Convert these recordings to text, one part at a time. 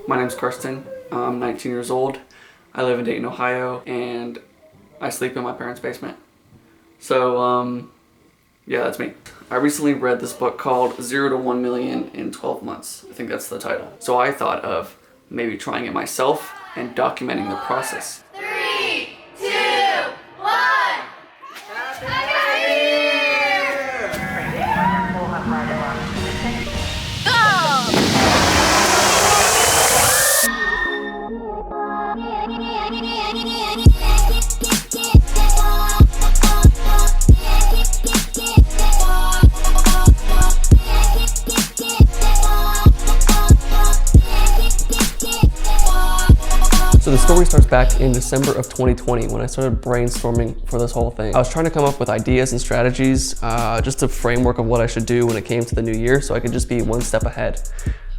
My name's Karsten. I'm 19 years old. I live in Dayton, Ohio, and I sleep in my parents' basement. So, yeah, that's me. I recently read this book called 0 to 1 Million in 12 Months. I think that's the title. So I thought of maybe trying it myself and documenting the process. 3, 2, 1. So the story starts back in December of 2020 when I started brainstorming for this whole thing. I was trying to come up with ideas and strategies, just a framework of what I should do when it came to the new year so I could just be one step ahead.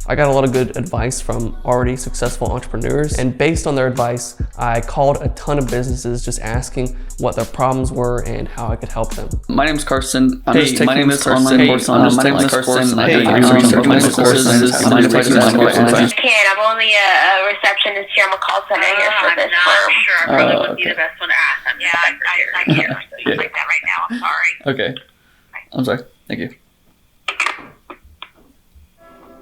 I got a lot of good advice from already successful entrepreneurs, and based on their advice, I called a ton of businesses just asking what their problems were and how I could help them. My name's Karsten. I'm just taking this online course on my name is Karsten. I'm doing research on my courses. I'm only a receptionist here. I'm a call center here for this firm. Sure, I probably wouldn't be the best one to ask. I'm not here, so you like that right now. I'm sorry. Okay. I'm sorry. Thank you.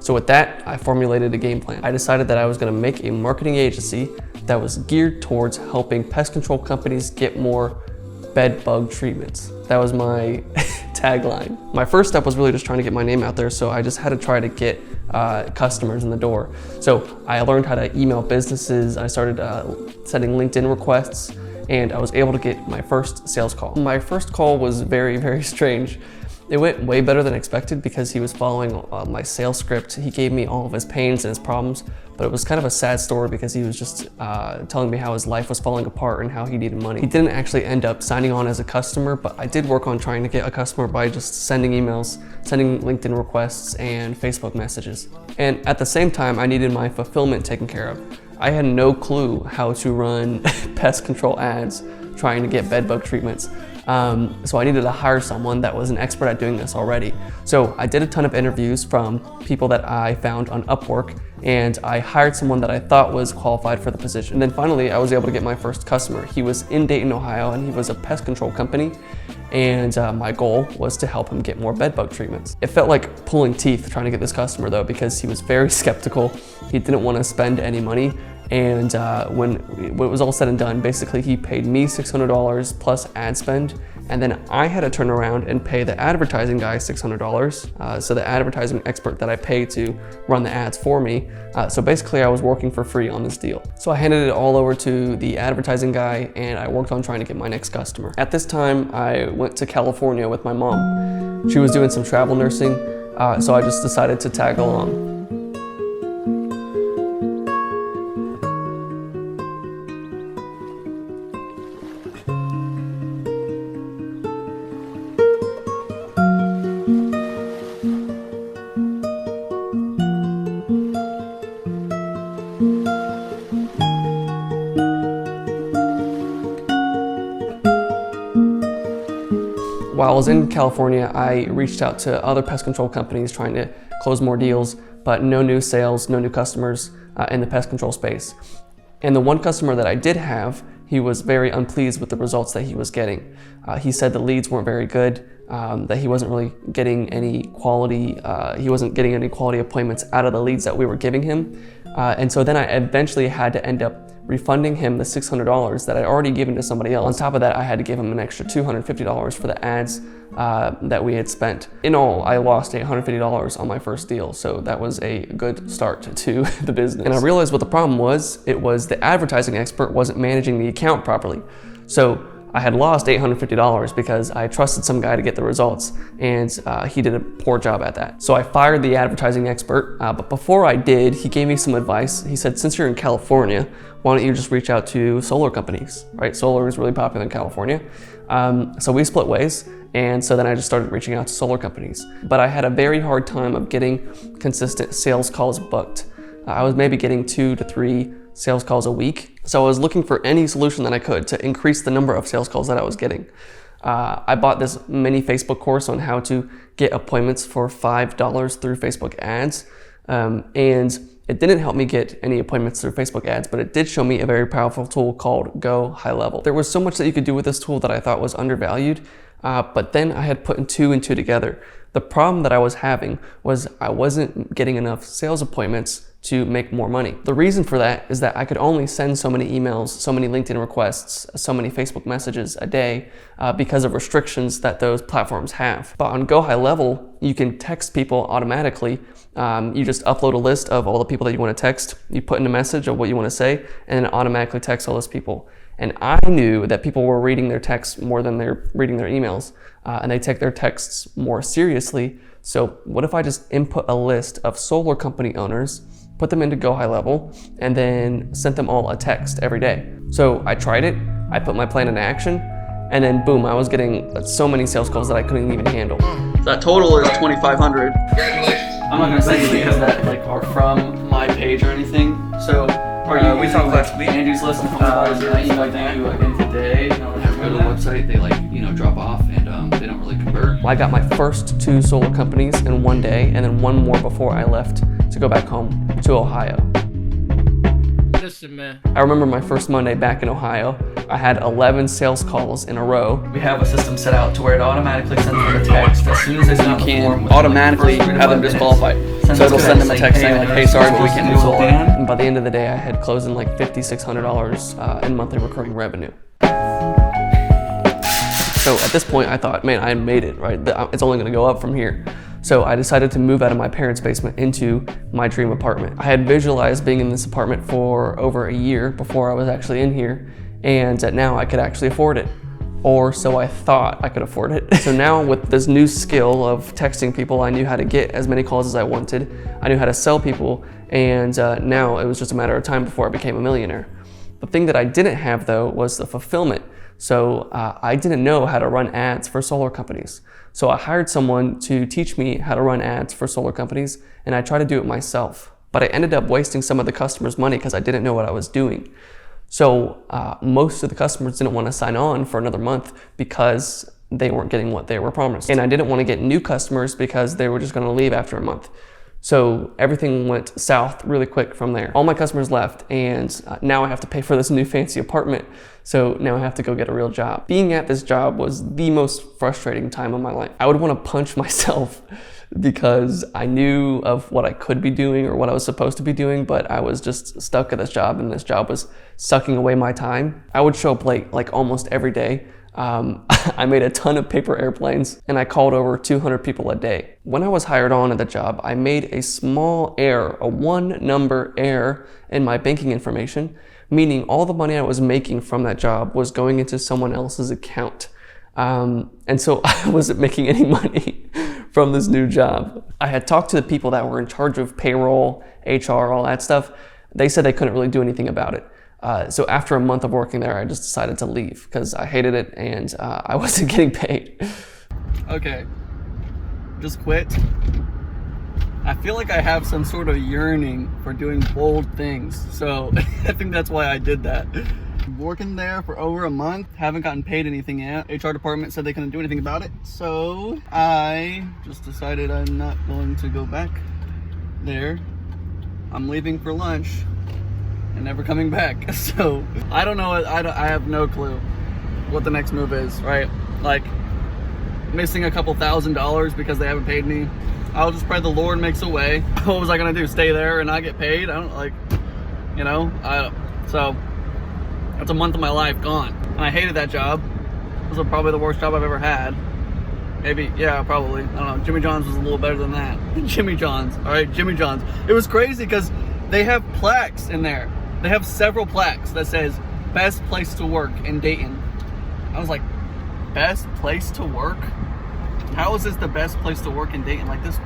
So with that, I formulated a game plan. I decided that I was gonna make a marketing agency that was geared towards helping pest control companies get more bed bug treatments. That was my tagline. My first step was really just trying to get my name out there, so I just had to try to get customers in the door. So I learned how to email businesses, I started sending LinkedIn requests, and I was able to get my first sales call. My first call was very, very strange. It went way better than expected because he was following my sales script. He gave me all of his pains and his problems, but it was kind of a sad story because he was just telling me how his life was falling apart and how he needed money. He didn't actually end up signing on as a customer, but I did work on trying to get a customer by just sending emails, sending LinkedIn requests, and Facebook messages. And at the same time, I needed my fulfillment taken care of. I had no clue how to run pest control ads trying to get bed bug treatments. So I needed to hire someone that was an expert at doing this already. So I did a ton of interviews from people that I found on Upwork, and I hired someone that I thought was qualified for the position. And then finally, I was able to get my first customer. He was in Dayton, Ohio, and he was a pest control company. And my goal was to help him get more bed bug treatments. It felt like pulling teeth trying to get this customer though, because he was very skeptical. He didn't want to spend any money. And when it was all said and done, basically he paid me $600 plus ad spend, and then I had to turn around and pay the advertising guy $600. So the advertising expert that I pay to run the ads for me. So basically I was working for free on this deal. So I handed it all over to the advertising guy, and I worked on trying to get my next customer. At this time, I went to California with my mom. She was doing some travel nursing, so I just decided to tag along. While I was in California, I reached out to other pest control companies trying to close more deals, but no new sales, no new customers in the pest control space. And the one customer that I did have, he was very unpleased with the results that he was getting. He said the leads weren't very good, that he wasn't really getting any quality, appointments out of the leads that we were giving him. And so then I eventually had to end up refunding him the $600 that I'd already given to somebody else. On top of that, I had to give him an extra $250 for the ads that we had spent. In all, I lost $150 on my first deal, so that was a good start to the business. And I realized what the problem was. It was the advertising expert wasn't managing the account properly. So I had lost $850 because I trusted some guy to get the results, and he did a poor job at that. So I fired the advertising expert, but before I did, he gave me some advice. He said, since you're in California, why don't you just reach out to solar companies, right? Solar is really popular in California. So we split ways, and so then I just started reaching out to solar companies. But I had a very hard time of getting consistent sales calls booked. I was maybe getting 2 to 3 sales calls a week. So I was looking for any solution that I could to increase the number of sales calls that I was getting. I bought this mini Facebook course on how to get appointments for $5 through Facebook ads. And It didn't help me get any appointments through Facebook ads, but it did show me a very powerful tool called Go High Level. There was so much that you could do with this tool that I thought was undervalued, but then I had put two and two together. The problem that I was having was I wasn't getting enough sales appointments to make more money. The reason for that is that I could only send so many emails, so many LinkedIn requests, so many Facebook messages a day because of restrictions that those platforms have. But on Go High Level, you can text people automatically. You just upload a list of all the people that you want to text, you put in a message of what you want to say, and it automatically texts all those people. And I knew that people were reading their texts more than they're reading their emails, and they take their texts more seriously. So what if I just input a list of solar company owners, put them into Go High Level, and then sent them all a text every day? So I tried it, I put my plan into action, and then boom, I was getting so many sales calls that I couldn't even handle. That total is 2,500. Congratulations. I'm not gonna say anything that like are from my page or anything. So We talked last week. Andy's List and Home Advisor. I emailed you again today. I have to go to the website. They drop off and they don't really convert. Well, I got my first 2 solar companies in one day, and then one more before I left to go back home to Ohio. Listen, man. I remember my first Monday back in Ohio, I had 11 sales calls in a row. We have a system set out to where it automatically sends them a text as soon as they send the form. Automatically have them disqualified. So it'll send them a text saying like, hey, sorry, but we can't do solar. And by the end of the day, I had closed in like $5,600 in monthly recurring revenue. So at this point, I thought, man, I made it, right? It's only gonna go up from here. So I decided to move out of my parents' basement into my dream apartment. I had visualized being in this apartment for over a year before I was actually in here, and now I could actually afford it. Or so I thought I could afford it. So now with this new skill of texting people, I knew how to get as many calls as I wanted. I knew how to sell people, and now it was just a matter of time before I became a millionaire. The thing that I didn't have though was the fulfillment. So I didn't know how to run ads for solar companies. So I hired someone to teach me how to run ads for solar companies, and I tried to do it myself. But I ended up wasting some of the customers' money because I didn't know what I was doing. So most of the customers didn't want to sign on for another month because they weren't getting what they were promised. And I didn't want to get new customers because they were just going to leave after a month. So everything went south really quick from there. All my customers left, and now I have to pay for this new fancy apartment. So now I have to go get a real job. Being at this job was the most frustrating time of my life. I would want to punch myself because I knew of what I could be doing or what I was supposed to be doing, but I was just stuck at this job, and this job was sucking away my time. I would show up late like almost every day. I made a ton of paper airplanes, and I called over 200 people a day. When I was hired on at the job, I made a small error, a 1-number error in my banking information, meaning all the money I was making from that job was going into someone else's account. And so I wasn't making any money from this new job. I had talked to the people that were in charge of payroll, HR, all that stuff. They said they couldn't really do anything about it. So after a month of working there, I just decided to leave because I hated it and I wasn't getting paid. Okay, just quit. I feel like I have some sort of yearning for doing bold things, so I think that's why I did that. Working there for over a month, haven't gotten paid anything yet. HR department said they couldn't do anything about it, so I just decided I'm not going to go back there. I'm leaving for lunch and never coming back. So I don't know. I have no clue what the next move is, right? Like missing a couple $1,000s because they haven't paid me. I'll just pray the Lord makes a way. What was I gonna do? Stay there and not get paid? I don't like, you know. So that's a month of my life gone, and I hated that job. It was probably the worst job I've ever had. Maybe, yeah, probably. I don't know. Jimmy John's was a little better than that. Jimmy John's, all right, Jimmy John's. It was crazy because they have plaques in there. They have several plaques that says best place to work in Dayton. I was like, best place to work? How is this the best place to work in Dayton? Like this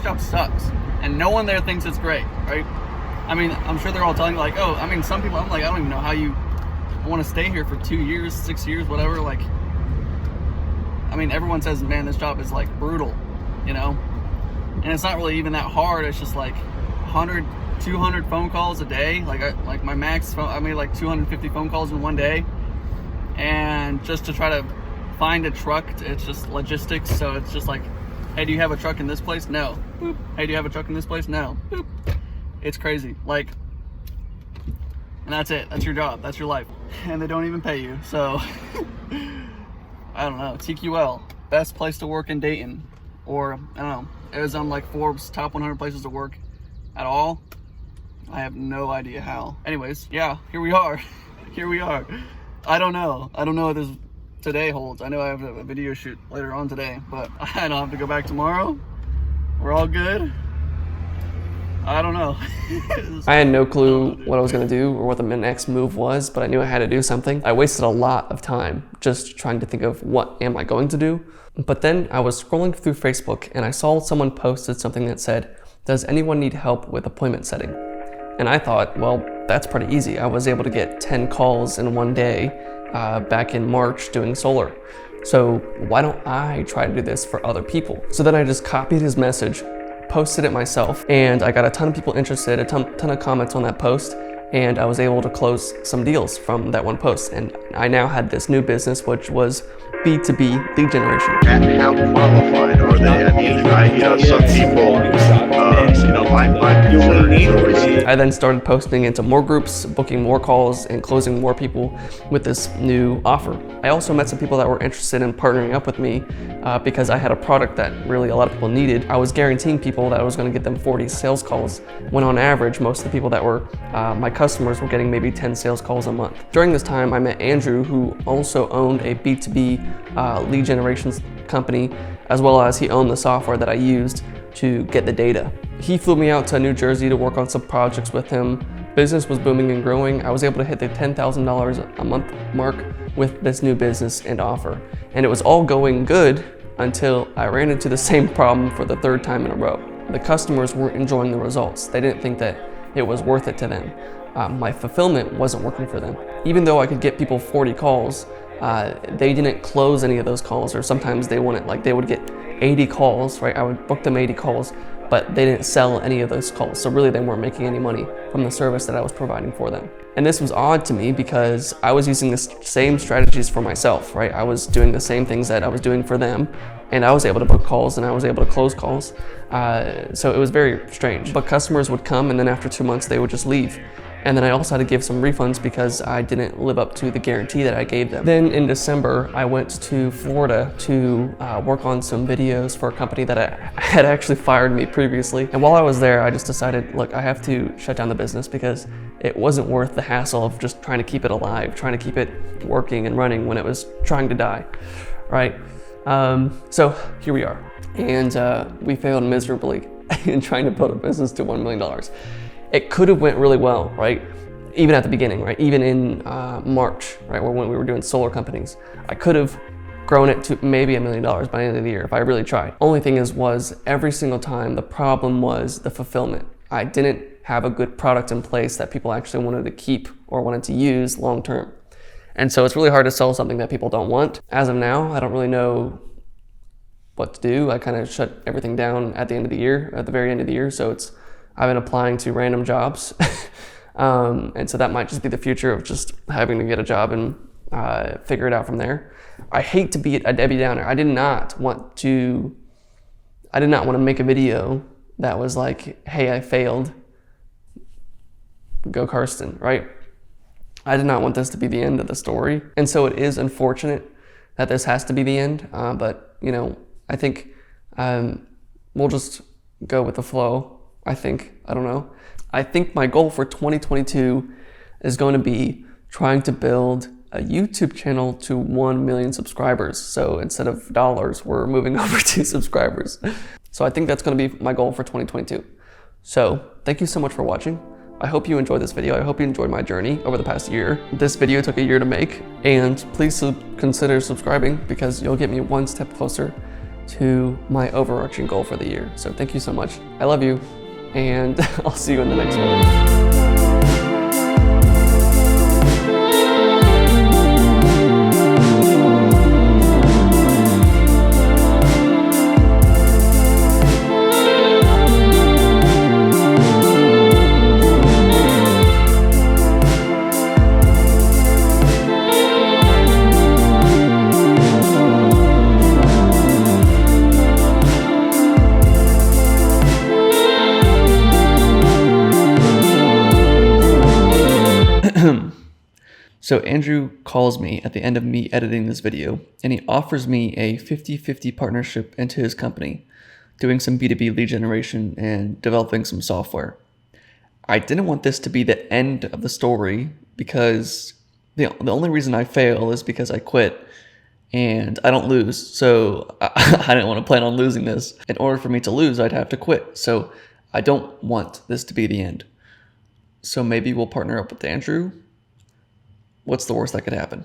job sucks, and no one there thinks it's great, right? I mean, I'm sure they're all telling you like, oh, I mean, some people, I'm like, I don't even know how you want to stay here for 2 years, 6 years, whatever. Like, I mean, everyone says, man, this job is like brutal, you know? And it's not really even that hard. It's just like 100, 200 phone calls a day. Like my max phone, I made like 250 phone calls in one day. And just to try to find a truck, it's just logistics. So it's just like, hey, do you have a truck in this place? No. Boop. Hey, do you have a truck in this place? No. Boop. It's crazy. Like, and that's it. That's your job. That's your life. And they don't even pay you. So, I don't know. TQL, best place to work in Dayton. Or, I don't know. It was on like Forbes top 100 places to work at all. I have no idea how. Anyways, yeah, here we are. Here we are. I don't know what this today holds. I know I have a video shoot later on today, but I don't have to go back tomorrow. We're all good. I don't know. I had no clue what I was gonna do or what the next move was, but I knew I had to do something. I wasted a lot of time just trying to think of what am I going to do. But then I was scrolling through Facebook and I saw someone posted something that said, "Does anyone need help with appointment setting?" And I thought, well, that's pretty easy. I was able to get 10 calls in one day back in March doing solar. So why don't I try to do this for other people? So then I just copied his message, posted it myself, and I got a ton of people interested, a ton of comments on that post, and I was able to close some deals from that one post. And I now had this new business, which was B2B lead generation. And how qualified are they? I mean, some people, my concern is I then started posting into more groups, booking more calls, and closing more people with this new offer. I also met some people that were interested in partnering up with me because I had a product that really a lot of people needed. I was guaranteeing people that I was going to get them 40 sales calls, when on average, most of the people that were my customers were getting maybe 10 sales calls a month. During this time, I met Andrew, who also owned a B2B lead generation company, as well as he owned the software that I used to get the data. He flew me out to New Jersey to work on some projects with him. Business was booming and growing. I was able to hit the $10,000 a month mark with this new business and offer. And it was all going good until I ran into the same problem for the third time in a row. The customers weren't enjoying the results. They didn't think that it was worth it to them. My fulfillment wasn't working for them. Even though I could get people 40 calls, they didn't close any of those calls, or sometimes they would get 80 calls, right? I would book them 80 calls, but they didn't sell any of those calls. So really they weren't making any money from the service that I was providing for them. And this was odd to me because I was using the same strategies for myself, right? I was doing the same things that I was doing for them, and I was able to book calls and I was able to close calls. So it was very strange. But customers would come and then after 2 months they would just leave. And then I also had to give some refunds because I didn't live up to the guarantee that I gave them. Then in December, I went to Florida to work on some videos for a company that had actually fired me previously. And while I was there, I just decided, look, I have to shut down the business because it wasn't worth the hassle of just trying to keep it alive, trying to keep it working and running when it was trying to die, right? So here we are. And we failed miserably in trying to build a business to $1 million. It could have went really well, right? Even at the beginning, right? Even in March, right? When we were doing solar companies, I could have grown it to maybe $1 million by the end of the year if I really tried. Only thing was every single time the problem was the fulfillment. I didn't have a good product in place that people actually wanted to keep or wanted to use long term. And so it's really hard to sell something that people don't want. As of now, I don't really know what to do. I kind of shut everything down at the end of the year, at the very end of the year. So I've been applying to random jobs. And so that might just be the future of just having to get a job and figure it out from there. I hate to be a Debbie Downer. I did not want to make a video that was like, hey, I failed. Go Karsten, right? I did not want this to be the end of the story. And so it is unfortunate that this has to be the end. But you know, I think we'll just go with the flow. I don't know. I think my goal for 2022 is going to be trying to build a YouTube channel to 1 million subscribers. So instead of dollars, we're moving over to subscribers. So I think that's going to be my goal for 2022. So thank you so much for watching. I hope you enjoyed this video. I hope you enjoyed my journey over the past year. This video took a year to make, and please consider subscribing because you'll get me one step closer to my overarching goal for the year. So thank you so much. I love you, and I'll see you in the next one. So Andrew calls me at the end of me editing this video, and he offers me a 50-50 partnership into his company, doing some B2B lead generation and developing some software. I didn't want this to be the end of the story because the only reason I fail is because I quit and I don't lose. So I didn't want to plan on losing this. In order for me to lose, I'd have to quit. So I don't want this to be the end. So maybe we'll partner up with Andrew. What's the worst that could happen?